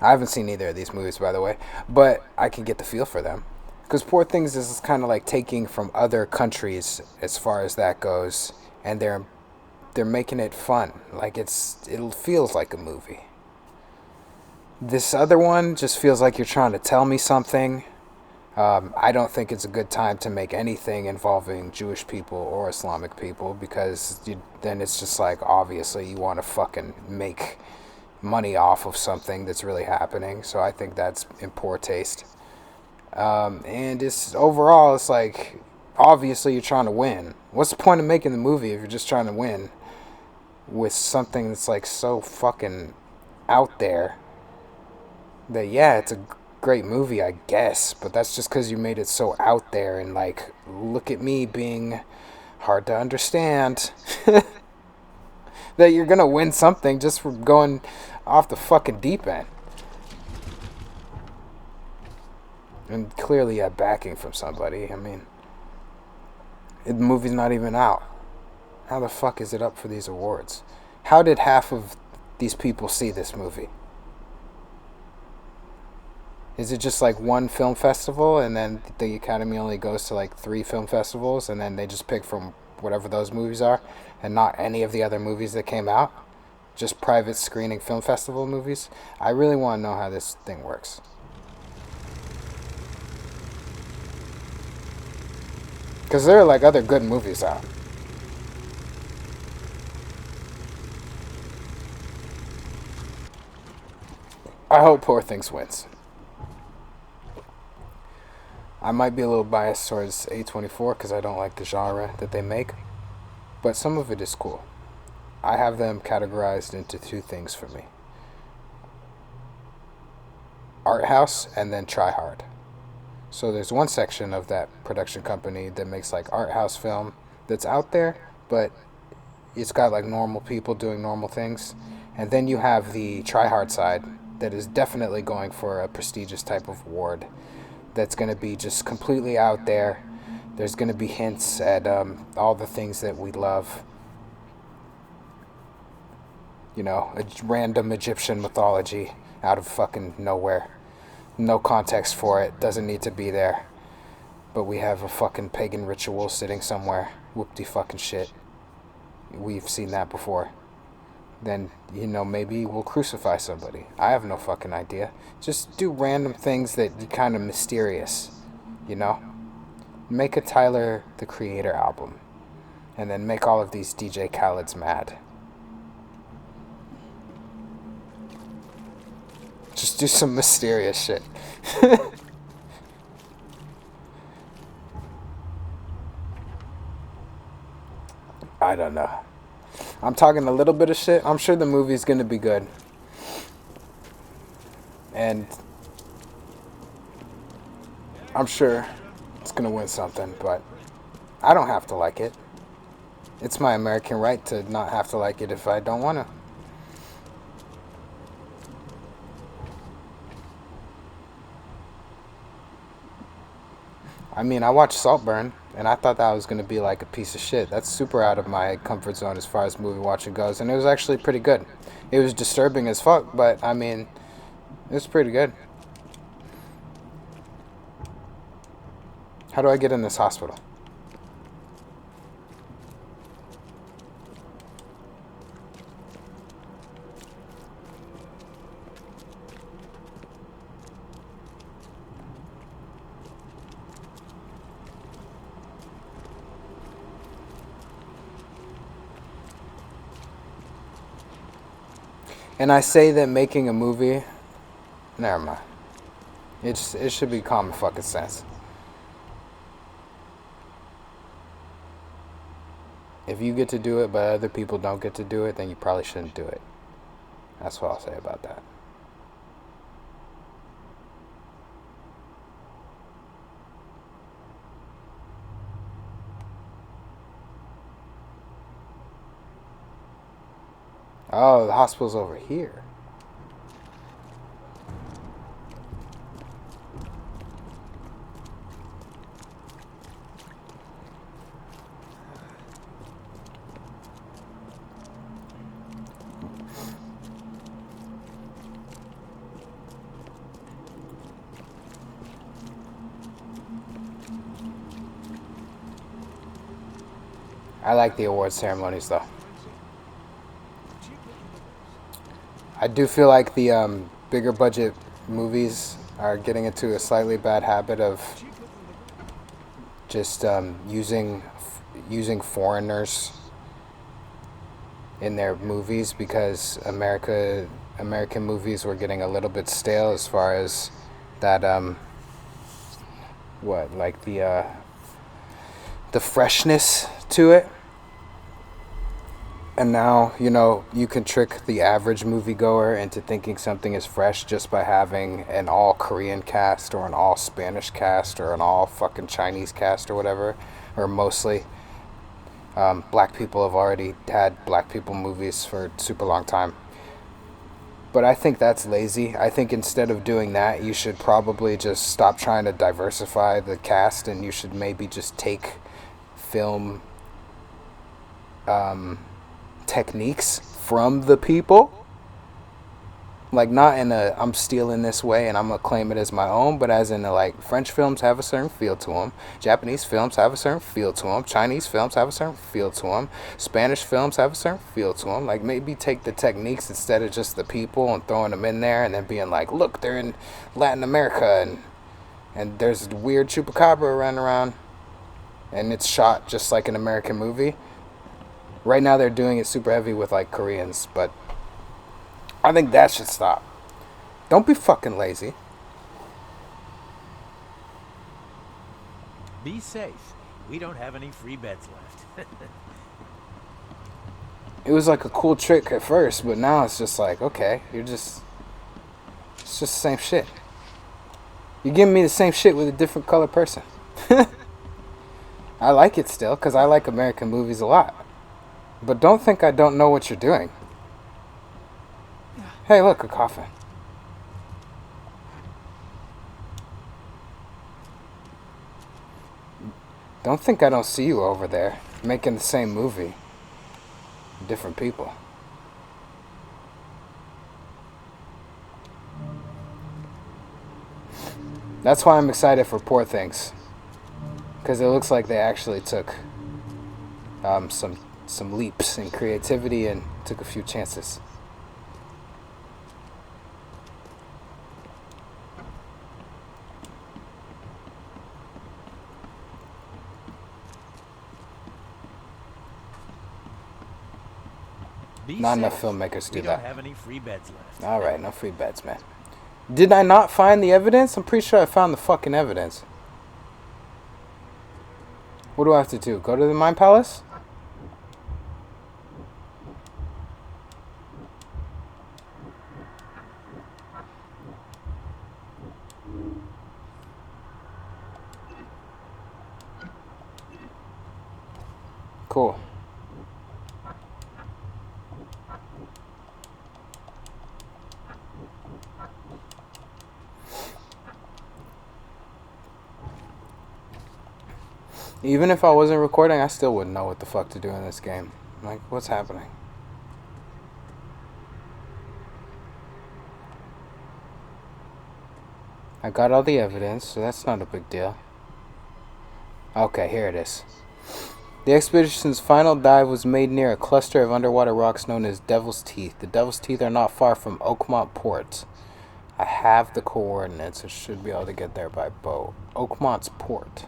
I haven't seen either of these movies, by the way, but I can get the feel for them. Because Poor Things is kind of like taking from other countries as far as that goes, and they're making it fun. Like it feels like a movie. This other one just feels like you're trying to tell me something. I don't think it's a good time to make anything involving Jewish people or Islamic people, because then it's just like, obviously you want to fucking make money off of something that's really happening. So I think that's in poor taste. And it's overall, it's like, obviously you're trying to win. What's the point of making the movie if you're just trying to win with something that's like so fucking out there that, yeah, it's a great movie, I guess, but that's just because you made it so out there and like, look at me being hard to understand. That you're gonna win something just for going off the fucking deep end. And clearly you have backing from somebody. I mean, the movie's not even out. How the fuck is it up for these awards? How did half of these people see this movie? Is it just like one film festival and then the Academy only goes to like 3 film festivals and then they just pick from whatever those movies are and not any of the other movies that came out? Just private screening film festival movies? I really want to know how this thing works. Because there are like other good movies out. I hope Poor Things wins. I might be a little biased towards A24 because I don't like the genre that they make, but some of it is cool. I have them categorized into 2 things for me: art house and then try hard. So there's one section of that production company that makes like art house film that's out there, but it's got like normal people doing normal things. And then you have the try hard side that is definitely going for a prestigious type of award. That's going to be just completely out there. There's going to be hints at all the things that we love. You know, a random Egyptian mythology out of fucking nowhere. No context for it. Doesn't need to be there. But we have a fucking pagan ritual sitting somewhere. Whoop-de fucking shit. We've seen that before. Then, you know, maybe we'll crucify somebody. I have no fucking idea. Just do random things that are kind of mysterious, you know? Make a Tyler, the Creator album. and then make all of these DJ Khaled's mad. Just do some mysterious shit. I don't know. I'm talking a little bit of shit. I'm sure the movie's gonna be good. And I'm sure it's gonna win something, but I don't have to like it. It's my American right to not have to like it if I don't want to. I mean, I watched Saltburn, and I thought that was going to be like a piece of shit. That's super out of my comfort zone as far as movie watching goes, and it was actually pretty good. It was disturbing as fuck, but I mean, it was pretty good. How do I get in this hospital? And I say that making a movie, never mind. It should be common fucking sense. If you get to do it, but other people don't get to do it, then you probably shouldn't do it. That's what I'll say about that. Oh, the hospital's over here. I like the award ceremonies though. I do feel like the bigger budget movies are getting into a slightly bad habit of just using foreigners in their movies, because American movies were getting a little bit stale as far as that the freshness to it. And now, you can trick the average moviegoer into thinking something is fresh just by having an all Korean cast or an all Spanish cast or an all fucking Chinese cast or whatever, or mostly. Black people have already had black people movies for a super long time. But I think that's lazy. I think instead of doing that, you should probably just stop trying to diversify the cast, and you should maybe just take film techniques from the people. Like, not in a I'm stealing this way and I'm gonna claim it as my own, but as in like French films have a certain feel to them, Japanese films have a certain feel to them, Chinese films have a certain feel to them, Spanish films have a certain feel to them. Like, maybe take the techniques instead of just the people and throwing them in there and then being like, look, they're in Latin America and there's weird chupacabra running around and it's shot just like an American movie. Right now they're doing it super heavy with like Koreans, but I think that should stop. Don't be fucking lazy. Be safe. We don't have any free beds left. It was like a cool trick at first, but now it's just like, okay, it's just the same shit. You're giving me the same shit with a different color person. I like it still, because I like American movies a lot. But don't think I don't know what you're doing. Hey, look, a coffin. Don't think I don't see you over there, making the same movie. Different people. That's why I'm excited for Poor Things. Because it looks like they actually took some leaps in creativity and took a few chances. Be Not safe. enough filmmakers do We don't that. have any free beds left. Alright, no free bets, man. Did I not find the evidence? I'm pretty sure I found the fucking evidence. What do I have to do? Go to the Mind Palace? Cool. Even if I wasn't recording, I still wouldn't know what the fuck to do in this game. Like, what's happening? I got all the evidence, so that's not a big deal. Okay, here it is. The expedition's final dive was made near a cluster of underwater rocks known as Devil's Teeth. The Devil's Teeth are not far from Oakmont Port. I have the coordinates. I should be able to get there by boat. Oakmont's Port.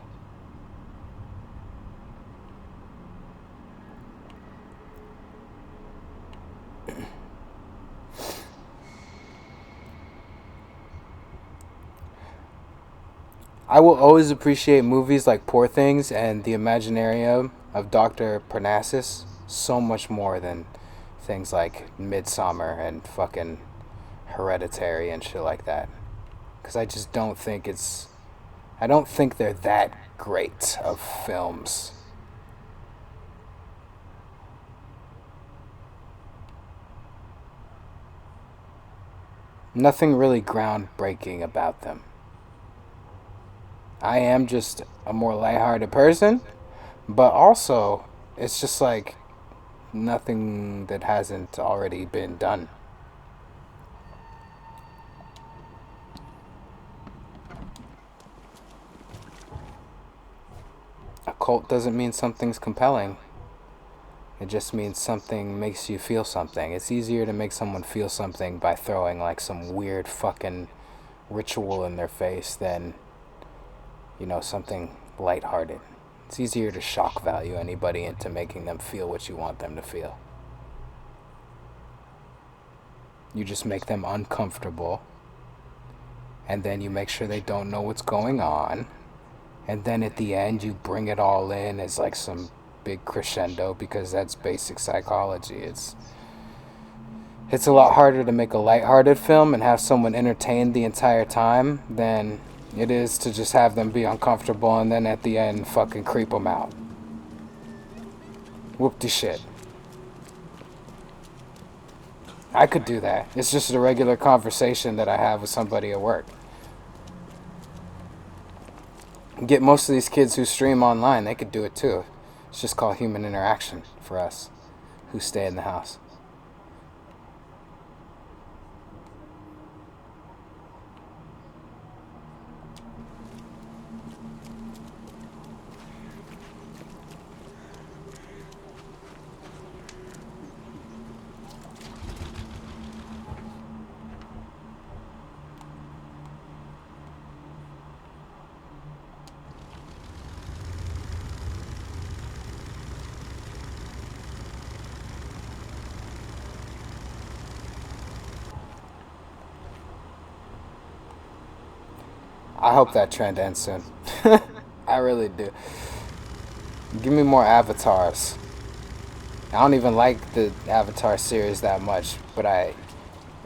I will always appreciate movies like Poor Things and The Imaginarium of Dr. Parnassus so much more than things like Midsummer and fucking Hereditary and shit like that. Because I just don't think I don't think they're that great of films. Nothing really groundbreaking about them. I am just a more lighthearted person, but also it's just like nothing that hasn't already been done. A cult doesn't mean something's compelling. It just means something makes you feel something. It's easier to make someone feel something by throwing like some weird fucking ritual in their face than, you know, something lighthearted. It's easier to shock value anybody into making them feel what you want them to feel. You just make them uncomfortable, and then you make sure they don't know what's going on, and then at the end you bring it all in as like some big crescendo, because that's basic psychology. It's a lot harder to make a lighthearted film and have someone entertained the entire time than it is to just have them be uncomfortable and then at the end fucking creep them out. Whoop-de-shit. I could do that. It's just a regular conversation that I have with somebody at work. Get most of these kids who stream online, they could do it too. It's just called human interaction for us who stay in the house. I hope that trend ends soon. I really do. Give me more avatars. I don't even like the Avatar series that much, but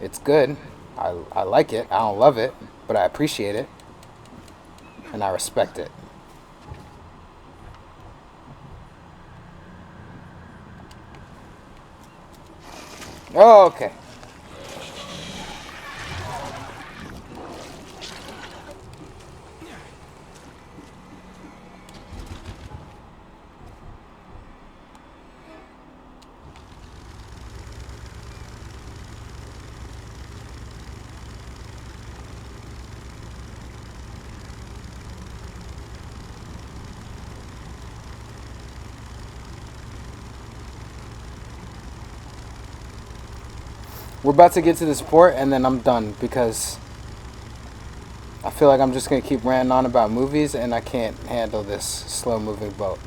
it's good. I like it. I don't love it, but I appreciate it. And I respect it. Oh, okay. We're about to get to this port and then I'm done, because I feel like I'm just going to keep ranting on about movies and I can't handle this slow moving boat.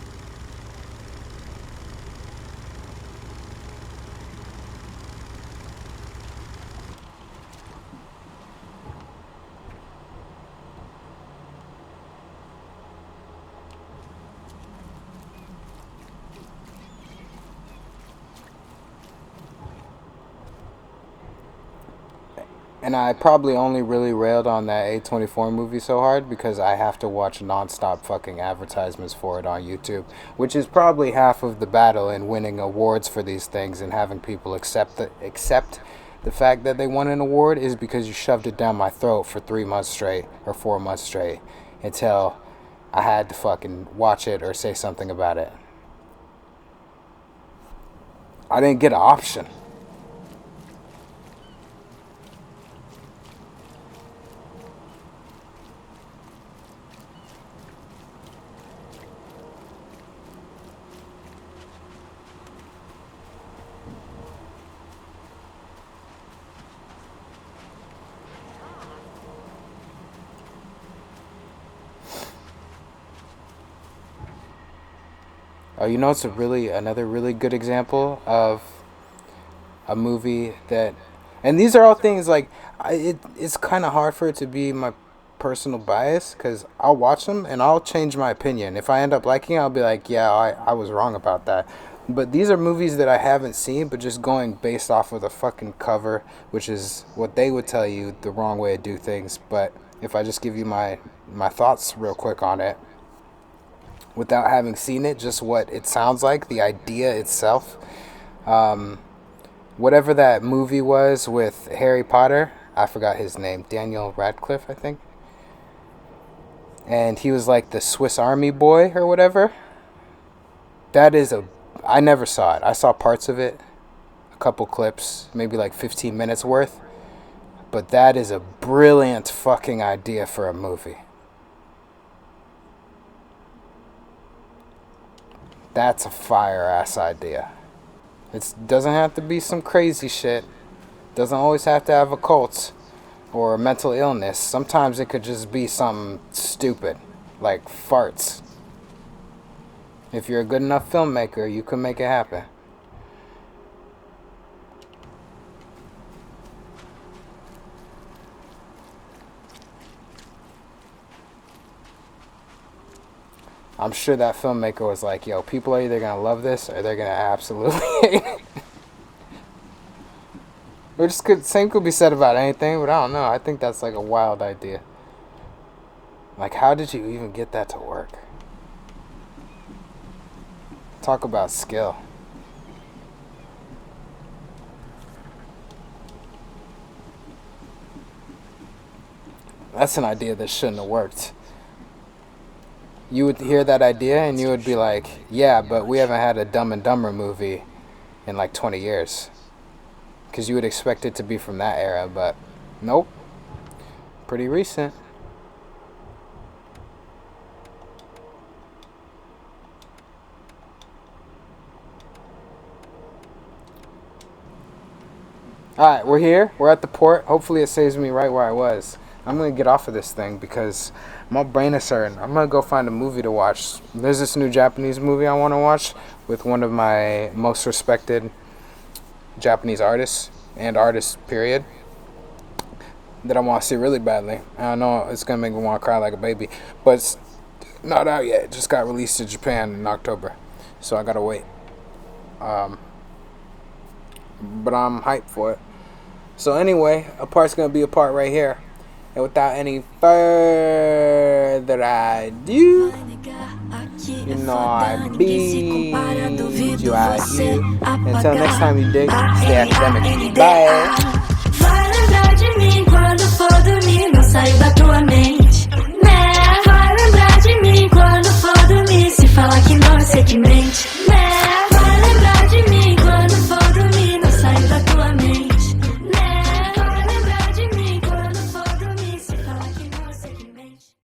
And I probably only really railed on that A24 movie so hard because I have to watch nonstop fucking advertisements for it on YouTube, which is probably half of the battle in winning awards for these things and having people accept the fact that they won an award is because you shoved it down my throat for 3 months straight or 4 months straight until I had to fucking watch it or say something about it. I didn't get an option. Oh, you know, it's another really good example of a movie that, and these are all things like, it's kind of hard for it to be my personal bias because I'll watch them and I'll change my opinion. If I end up liking it, I'll be like, yeah, I was wrong about that. But these are movies that I haven't seen, but just going based off of the fucking cover, which is what they would tell you the wrong way to do things. But if I just give you my thoughts real quick on it, without having seen it, just what it sounds like, the idea itself. Whatever that movie was with Harry Potter, I forgot his name, Daniel Radcliffe, I think. And he was like the Swiss Army boy or whatever. I never saw it. I saw parts of it, a couple clips, maybe like 15 minutes worth. But that is a brilliant fucking idea for a movie. That's a fire-ass idea. It doesn't have to be some crazy shit. Doesn't always have to have a cult or a mental illness. Sometimes it could just be something stupid, like farts. If you're a good enough filmmaker, you can make it happen. I'm sure that filmmaker was like, yo, people are either going to love this or they're going to absolutely hate it. Which same could be said about anything, but I don't know. I think that's like a wild idea. Like, how did you even get that to work? Talk about skill. That's an idea that shouldn't have worked. You would hear that idea and you would be like, yeah, but we haven't had a Dumb and Dumber movie in like 20 years. Because you would expect it to be from that era, but nope. Pretty recent. Alright, we're here. We're at the port. Hopefully it saves me right where I was. I'm going to get off of this thing because my brain is hurting. I'm going to go find a movie to watch. There's this new Japanese movie I want to watch with one of my most respected Japanese artists period, that I want to see really badly. I know it's going to make me want to cry like a baby, but it's not out yet. It just got released in Japan in October, so I got to wait. But I'm hyped for it. So anyway, a part's going to be a part right here. And without any further ado, you know I beat you out here. Until next time you dig, stay academic. Bye. Vai lembrar de mim quando for dormir, não saio da tua mente, né? Vai lembrar de mim quando for dormir, se falar que não, eu sei que mente.